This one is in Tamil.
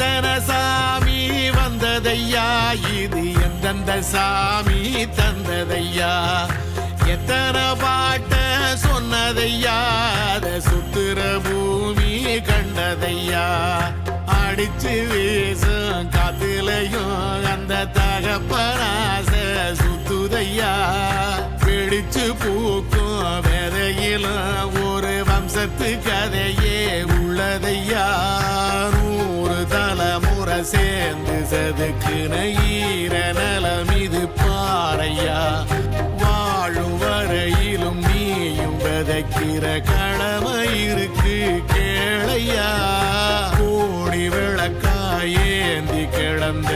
எத்தனை சாமி வந்ததையா, இது எந்தெந்த சாமி தந்ததையா, எத்தனை பாட்ட சொன்னதையா, அத சுத்துற பூமி கண்டதையா, அடிச்சு வீசும் காத்துலையும் அந்த தகப்பனாச சுத்துதையா, பிடிச்சு பூக்கும் விதையிலும் ஒரு வம்சத்து கதையே உள்ளதையா, 100 தலைமுறை சேர்ந்து செதுக்குன ஈர நலம் இது பாறையா, வாழும் வரையிலும் நீயும் விதைக்கிற கடமை இருக்கு கேளையா, கோடி விளக்காயேந்தி கிடந்த